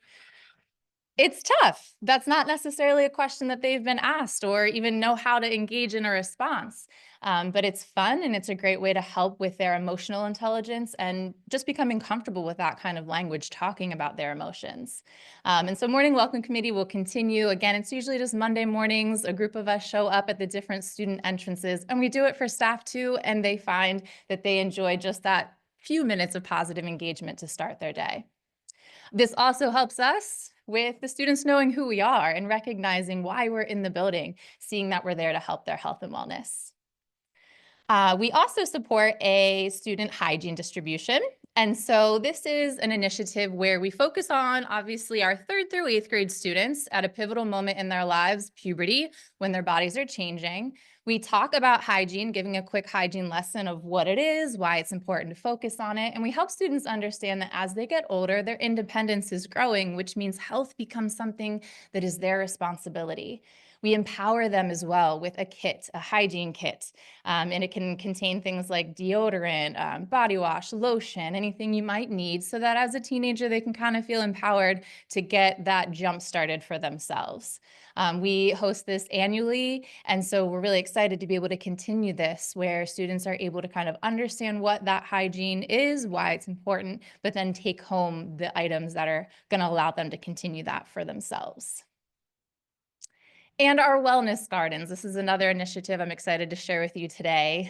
It's tough. That's not necessarily a question that they've been asked or even know how to engage in a response. But it's fun and it's a great way to help with their emotional intelligence and just becoming comfortable with that kind of language, talking about their emotions. And so Morning Welcome Committee will continue. Again, it's usually just Monday mornings. A group of us show up at the different student entrances, and we do it for staff too, and they find that they enjoy just that few minutes of positive engagement to start their day. This also helps us with the students knowing who we are and recognizing why we're in the building, seeing that we're there to help their health and wellness. We also support a student hygiene distribution. And so this is an initiative where we focus on, obviously, our 3rd through 8th grade students at a pivotal moment in their lives, puberty, when their bodies are changing. We talk about hygiene, giving a quick hygiene lesson of what it is, why it's important to focus on it. And we help students understand that as they get older, their independence is growing, which means health becomes something that is their responsibility. We empower them as well with a kit, a hygiene kit, and it can contain things like deodorant, body wash, lotion, anything you might need, so that as a teenager, they can kind of feel empowered to get that jump started for themselves. We host this annually, and so we're really excited to be able to continue this, where students are able to kind of understand what that hygiene is, why it's important, but then take home the items that are going to allow them to continue that for themselves. And our wellness gardens. This is another initiative I'm excited to share with you today.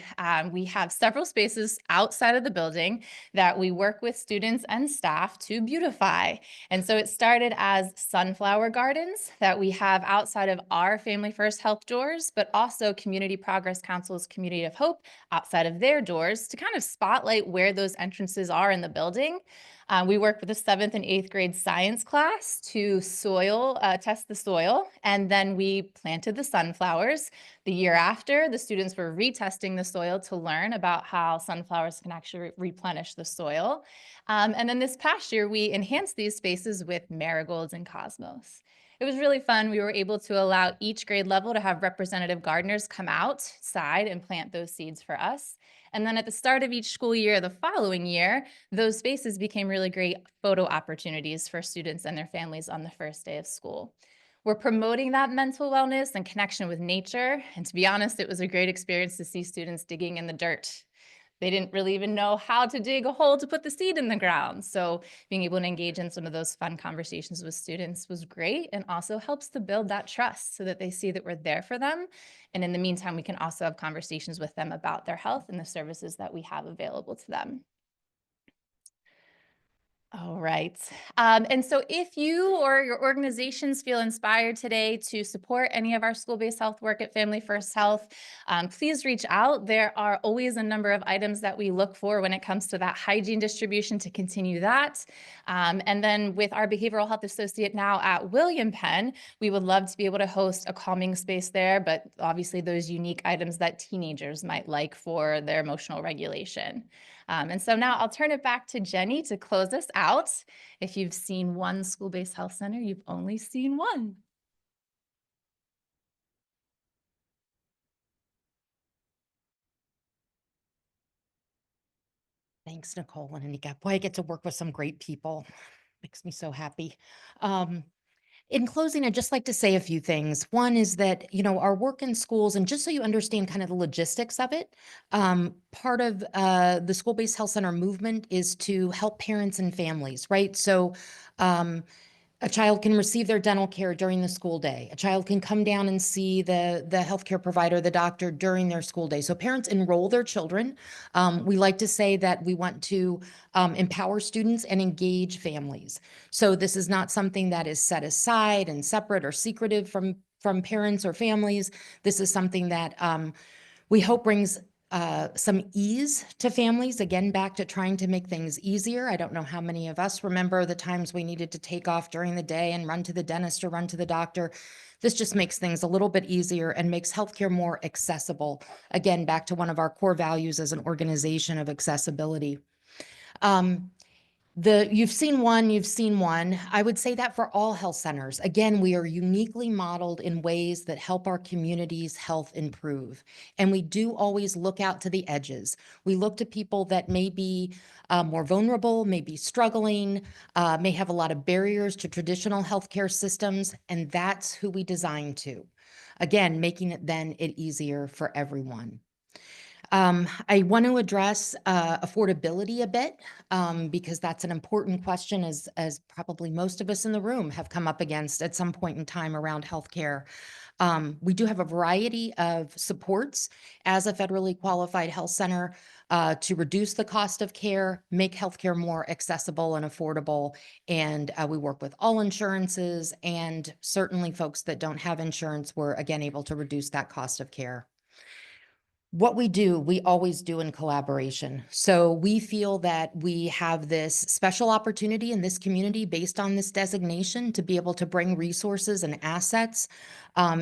We have several spaces outside of the building that we work with students and staff to beautify. And so it started as sunflower gardens that we have outside of our Family First Health doors, but also Community Progress Council's Community of Hope outside of their doors to kind of spotlight where those entrances are in the building. We worked with the 7th and 8th grade science class to test the soil, and then we planted the sunflowers. The year after, the students were retesting the soil to learn about how sunflowers can actually replenish the soil. And then this past year, we enhanced these spaces with marigolds and cosmos. It was really fun. We were able to allow each grade level to have representative gardeners come outside and plant those seeds for us. And then at the start of each school year, the following year, those spaces became really great photo opportunities for students and their families on the first day of school. We're promoting that mental wellness and connection with nature. And to be honest, it was a great experience to see students digging in the dirt. They didn't really even know how to dig a hole to put the seed in the ground. So being able to engage in some of those fun conversations with students was great, and also helps to build that trust so that they see that we're there for them. And in the meantime, we can also have conversations with them about their health and the services that we have available to them. All right. And so if you or your organizations feel inspired today to support any of our school-based health work at Family First Health, please reach out. There are always a number of items that we look for when it comes to that hygiene distribution to continue that. And then with our behavioral health associate now at William Penn, we would love to be able to host a calming space there, but obviously those unique items that teenagers might like for their emotional regulation. And so now I'll turn it back to Jenny to close us out. If you've seen one school-based health center, you've only seen one. Thanks, Nicole and Anika. Boy, I get to work with some great people. Makes me so happy. In closing, I'd just like to say a few things. One is that, our work in schools, and just so you understand kind of the logistics of it, part of the school-based health center movement is to help parents and families, right? So a child can receive their dental care during the school day. A child can come down and see the healthcare provider, the doctor, during their school day. So parents enroll their children. We like to say that we want to empower students and engage families. So this is not something that is set aside and separate or secretive from parents or families. This is something that we hope brings some ease to families, again, back to trying to make things easier. I don't know how many of us remember the times we needed to take off during the day and run to the dentist or run to the doctor. This just makes things a little bit easier and makes healthcare more accessible. Again, back to one of our core values as an organization of accessibility. You've seen one, you've seen one. I would say that for all health centers. Again, we are uniquely modeled in ways that help our community's health improve. And we do always look out to the edges. We look to people that may be more vulnerable, may be struggling, may have a lot of barriers to traditional healthcare systems, and that's who we design to. Again, making it easier for everyone. I want to address affordability a bit because that's an important question as probably most of us in the room have come up against at some point in time around healthcare. We do have a variety of supports as a federally qualified health center to reduce the cost of care, make healthcare more accessible and affordable. And we work with all insurances, and certainly folks that don't have insurance, we're again able to reduce that cost of care. What we do, we always do in collaboration. So we feel that we have this special opportunity in this community based on this designation to be able to bring resources and assets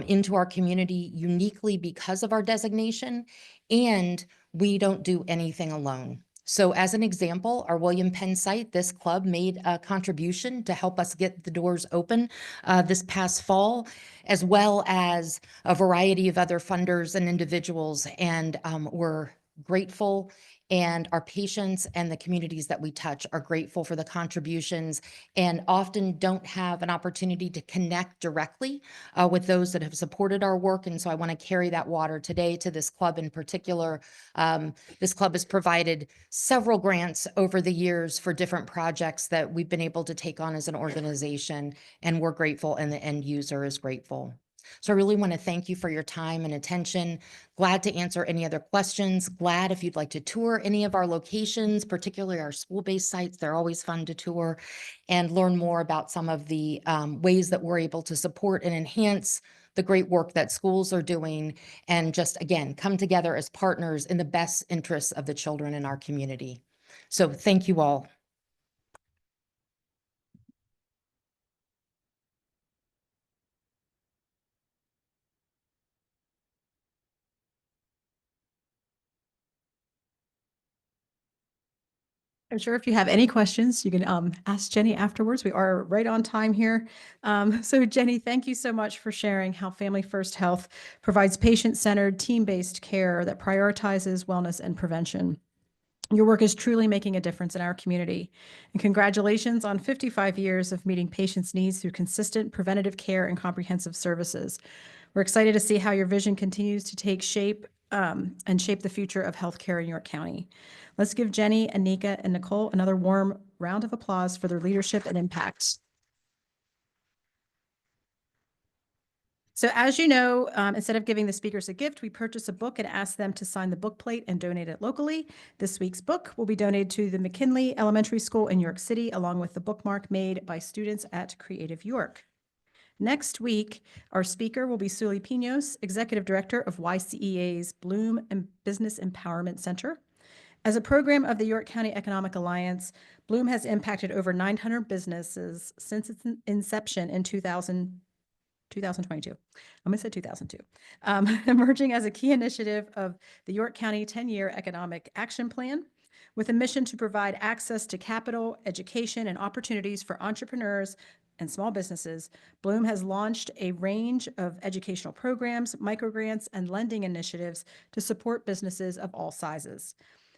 into our community uniquely because of our designation, and we don't do anything alone. So as an example, our William Penn site, this club made a contribution to help us get the doors open this past fall, as well as a variety of other funders and individuals. And we're grateful, and our patients and the communities that we touch are grateful for the contributions and often don't have an opportunity to connect directly with those that have supported our work. And so I want to carry that water today to this club in particular. This club has provided several grants over the years for different projects that we've been able to take on as an organization, and we're grateful, and the end user is grateful. So I really want to thank you for your time and attention. Glad to answer any other questions. Glad if you'd like to tour any of our locations, particularly our school-based sites. They're always fun to tour and learn more about some of the ways that we're able to support and enhance the great work that schools are doing, and just, again, come together as partners in the best interests of the children in our community. So thank you all. I'm sure if you have any questions, you can ask Jenny afterwards. We are right on time here. So Jenny, thank you so much for sharing how Family First Health provides patient-centered, team-based care that prioritizes wellness and prevention. Your work is truly making a difference in our community. And congratulations on 55 years of meeting patients' needs through consistent preventative care and comprehensive services. We're excited to see how your vision continues to take shape and shape the future of healthcare in York County. Let's give Jenny, Anika, and Nicole another warm round of applause for their leadership and impact. So as you know, instead of giving the speakers a gift, we purchase a book and ask them to sign the book plate and donate it locally. This week's book will be donated to the McKinley Elementary School in York City, along with the bookmark made by students at Creative York. Next week, our speaker will be Sully Pinos, Executive Director of YCEA's Bloom and Business Empowerment Center. As a program of the York County Economic Alliance, Bloom has impacted over 900 businesses since its inception in 2022. I'm going to say 2002. Emerging as a key initiative of the York County 10-year Economic Action Plan, with a mission to provide access to capital, education, and opportunities for entrepreneurs and small businesses. Bloom has launched a range of educational programs, microgrants, and lending initiatives to support businesses of all sizes.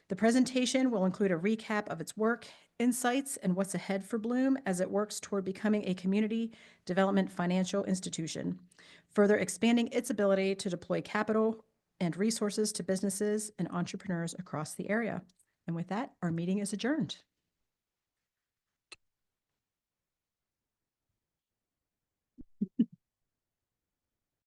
The presentation will include a recap of its work, insights, and what's ahead for Bloom as it works toward becoming a community development financial institution, further expanding its ability to deploy capital and resources to businesses and entrepreneurs across the area. And with that, our meeting is adjourned.